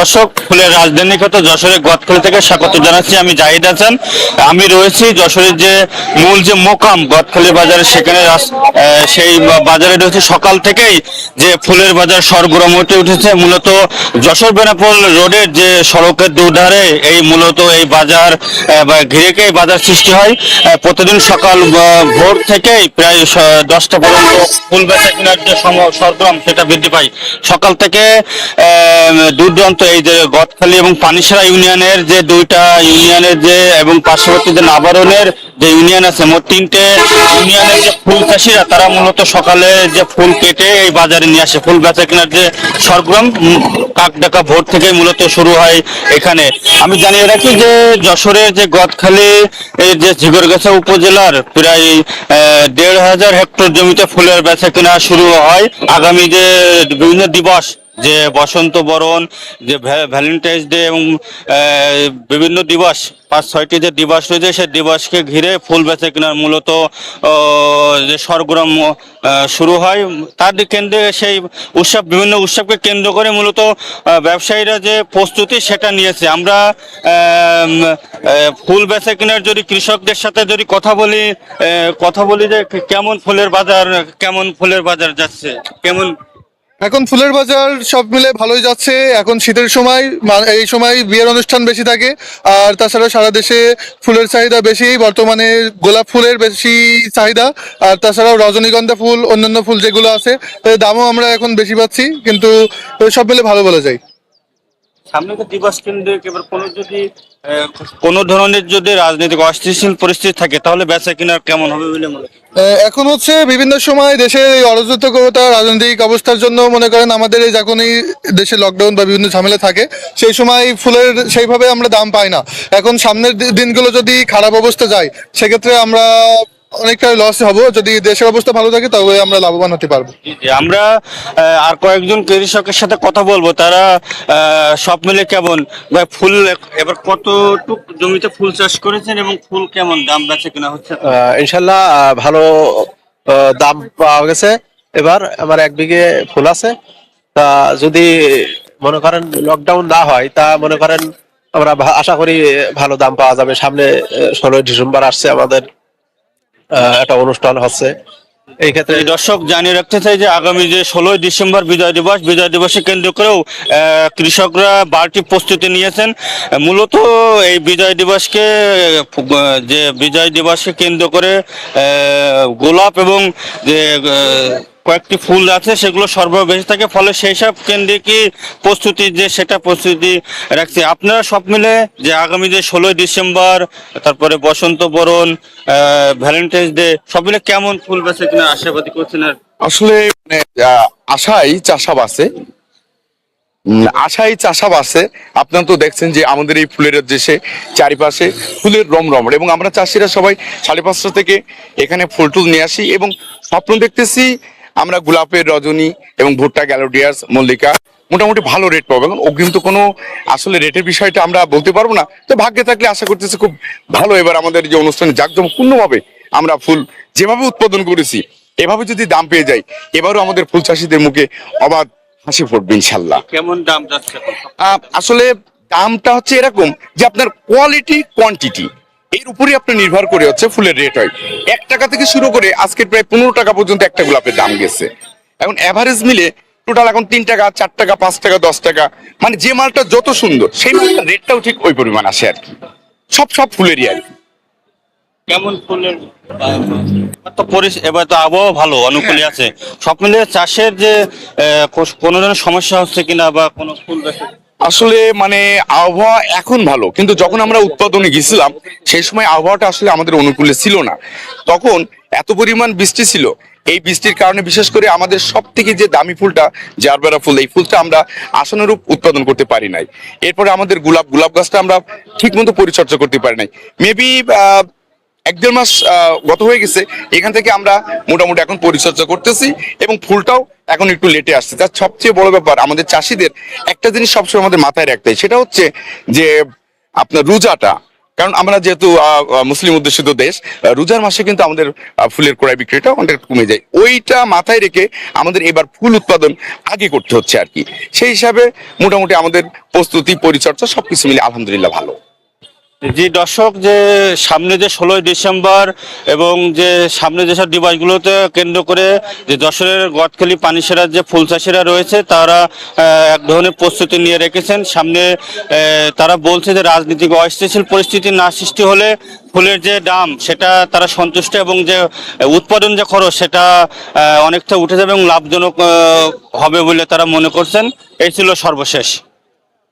দর্শক, ফুলের রাজধানী খ্যাত যশোরের গদখালি থেকে স্বাগত জানাচ্ছি। আমি জাহিদ হাসান। আমি রয়েছি যশোরের যে মূল যে মোকাম গদখালি বাজারে, সেখানে সেই বাজারে রয়েছে সকাল থেকেই যে ফুলের বাজার সরগরম হতে উঠেছে। মূলত যশোর বেনাপোল রোডের যে সড়কের দুধারে এই মূলত এই বাজার ঘিরেকে এই বাজার সৃষ্টি হয়। প্রতিদিন সকাল ভোর থেকেই প্রায় 10টা পর্যন্ত ফুল বেচা কেনার যে সরগরম সেটা বৃদ্ধি পায়। সকাল থেকে দূর দূরান্ত এই যে গদখালি এবং পানিসারা ইউনিয়নের যে দুইটা ইউনিয়নের যে এবং পার্শ্ববর্তী যে নাবারণের যে ইউনিয়ন আছে, মোট 3টে ইউনিয়নের যে ফুল চাষিরা তারা মূলত সকালে যে ফুল কেটে এই বাজারে নিয়ে আসে। ফুল বেচা কেনার যে সরগরম কাক ডাকা ভোর থেকে মূলত শুরু হয় এখানে। আমি জানিয়ে রাখি যে যশোরের যে গদখালি যে ঝিগরগাছা উপজেলার প্রায় 1,500 হেক্টর জমিতে ফুলের বেচা কেনা শুরু হয়। আগামী যে বিভিন্ন দিবস, যে বসন্ত বরণ, যে ভ্যালেন্টাইন্স ডে এবং বিভিন্ন দিবস, 5-6টি যে দিবস রয়েছে, সেই দিবসকে ঘিরে ফুল বেচা কেনার মূলত যে সরগরম শুরু হয়। তার কেন্দ্রে সেই বিভিন্ন উৎসবকে কেন্দ্র করে মূলত ব্যবসায়ীরা যে প্রস্তুতি সেটা নিয়েছে। আমরা ফুল বেচা কেনার যদি কৃষকদের সাথে যদি কথা বলি যে কেমন ফুলের বাজার যাচ্ছে, কেমন এখন ফুলের বাজার সব মিলে ভালোই যাচ্ছে। এখন শীতের সময়, এই সময় বিয়ের অনুষ্ঠান বেশি থাকে, আর তাছাড়া সারা দেশে ফুলের চাহিদা বেশি। বর্তমানে গোলাপ ফুলের বেশি চাহিদা, আর তাছাড়াও রজনীগন্ধা ফুল, অন্যান্য ফুল যেগুলো আছে এর দামও আমরা এখন বেশি পাচ্ছি, কিন্তু সব মিলে ভালো বলা যায়। সামনে তো দিবস কেন্দ্রে এবার কোনো ধরনের যদি রাজনৈতিক অস্থিতিশীল পরিস্থিতি থাকে, তাহলে বেচা কেনার কেমন হবে বলে মনে হয়? এখন হচ্ছে বিভিন্ন সময় দেশের এই অরাজকতা, রাজনৈতিক অবস্থার জন্য মনে করেন আমাদের এই যখনই দেশে লকডাউন বা বিভিন্ন ঝামেলা থাকে, সেই সময় ফুলের সেইভাবে আমরা দাম পাই না। এখন সামনের দিনগুলো যদি খারাপ অবস্থা যায়, সেক্ষেত্রে আমরা অনেকটা লস হব। যদি দেশের অবস্থা ভালো থাকে তবে আমরা লাভবান হতে পারবো। জি, আমরা আর কয়েকজন কৃষকের সাথে কথা বলবো, তারা সব মিলে কেমন ফুল এবার কতটুক জমিতে ফুল চাষ করেছেন এবং ফুল কেমন দাম বেচা কেনা হচ্ছে? ইনশাল্লাহ ভালো দাম পাওয়া গেছে। এবার আমার 1 বিঘে ফুল আছে। তা যদি মনে করেন লকডাউন না হয়, তা মনে করেন আমরা আশা করি ভালো দাম পাওয়া যাবে। সামনে 16ই ডিসেম্বর আসছে, আমাদের একটা অনুষ্ঠান হচ্ছে। এই ক্ষেত্রে দর্শক, জানিয়ে রাখতে চাই যে আগামী যে 16ই ডিসেম্বর বিজয় দিবসকে কেন্দ্র করেও কৃষকরা বাড়তি প্রস্তুতি নিয়েছেন। মূলত এই বিজয় দিবসকে কেন্দ্র করে গোলাপ এবং যে কয়েকটি ফুল আছে সেগুলো সরবরাহ বেশি থাকে, ফলে সেই সব কেন্দ্রে কি প্রস্তুতি রাখছে। আপনারা সব মিলে যে আগামী যে 16ই ডিসেম্বর, তারপরে বসন্ত বরণ, ভ্যালেন্টাইন্স ডে, সব মিলে কেমন ফুল বেচা কিনা আশাবাদী করছেন? আর আসলে আশাই চাষাবাসে আপনারা তো দেখছেন যে আমাদের এই ফুলের দেশে চারিপাশে ফুলের রমরম, এবং আমরা চাষিরা সবাই 5:30 থেকে এখানে ফুল টুল নিয়ে আসি এবং স্বপ্ন দেখতেছি আমরা গোলাপের, রজনী এবং ভুট্টা, গ্যালোডিয়াস, মল্লিকা মোটামুটি ভালো রেট পাবো। এবং অগ্রিম তো কোনো আসলে রেটের বিষয়টা আমরা বলতে পারবো না, তো ভাগ্যে থাকলে আশা করতেছি খুব ভালো এবার আমাদের যে অনুষ্ঠানে জাঁকজমকপূর্ণভাবে আমরা ফুল যেভাবে উৎপাদন করেছি এভাবে যদি দাম পেয়ে যাই, এবারও আমাদের ফুল চাষিদের মুখে অবাধ হাসি ফুটবে ইনশাল্লাহ। কেমন দাম যাচ্ছে? আসলে দামটা হচ্ছে এরকম যে আপনার কোয়ালিটি, কোয়ান্টিটি এর উপরই আপনার নির্ভর করে হচ্ছে ফুলের রেট হয়। 1 টাকা থেকে শুরু করে আজকের প্রায় 15 টাকা পর্যন্ত একটা গোলাপের দাম গেছে। এখন অ্যাভারেজ মিলে টোটাল এখন 3 টাকা, 4 টাকা, 5 টাকা, 10 টাকা, মানে যে মালটা যত সুন্দর সেই মালটার রেটটাও ঠিক ওই পরিমাণ আসে আর কি। সব ফুলেরই আর কি। কেমন ফুলের এবার তো আবহাওয়া ভালো, অনুকূলে আছে, সব মিলিয়ে চাষের যে কোনো ধরনের সমস্যা হচ্ছে কিনা বা কোনো ফুল বেচা? আসলে মানে আবহাওয়া এখন ভালো, কিন্তু যখন আমরা উৎপাদনে গেছিলাম সেই সময় আবহাওয়াটা আসলে আমাদের অনুকূলে ছিল না। তখন এত পরিমাণ বৃষ্টি ছিল, এই বৃষ্টির কারণে বিশেষ করে আমাদের সব থেকে যে দামি ফুলটা জারবেরা ফুল, এই ফুলটা আমরা আশানুরূপ উৎপাদন করতে পারি নাই। এরপরে আমাদের গোলাপ গাছটা আমরা ঠিক মতো পরিচর্যা করতে পারি নাই। মেবি 1-1.5 মাস গত হয়ে গেছে, এখান থেকে আমরা মোটামুটি এখন পরিচর্যা করতেছি এবং ফুলটাও এখন একটু লেটে আসছে। তার সবচেয়ে বড় ব্যাপার, আমাদের চাষিদের একটা জিনিস সবসময় আমাদের মাথায় রাখতে হয়, সেটা হচ্ছে যে আপনার কারণ আমরা যেহেতু মুসলিম অধ্যুষিত দেশ, রোজার মাসে কিন্তু আমাদের ফুলের ক্রয় বিক্রিটা অনেক কমে যায়। ওইটা মাথায় রেখে আমাদের এবার ফুল উৎপাদন আগে করতে হচ্ছে আর কি। সেই হিসাবে মোটামুটি আমাদের প্রস্তুতি পরিচর্যা সবকিছু মিলে আলহামদুলিল্লাহ ভালো। জি দর্শক, যে সামনে যে 16ই ডিসেম্বর এবং যে সামনে যেসব দিবসগুলোতে কেন্দ্র করে যে যশোরের গদখালি পানিসেরার যে ফুল চাষিরা রয়েছে তারা এক ধরনের প্রস্তুতি নিয়ে রেখেছেন। সামনে তারা বলছে যে রাজনীতিক অস্থিতিশীল পরিস্থিতি না সৃষ্টি হলে ফুলের যে দাম সেটা তারা সন্তুষ্ট এবং যে উৎপাদন যে খরচ সেটা অনেকটা উঠে যাবে এবং লাভজনক হবে বলে তারা মনে করছেন। এই ছিল সর্বশেষ।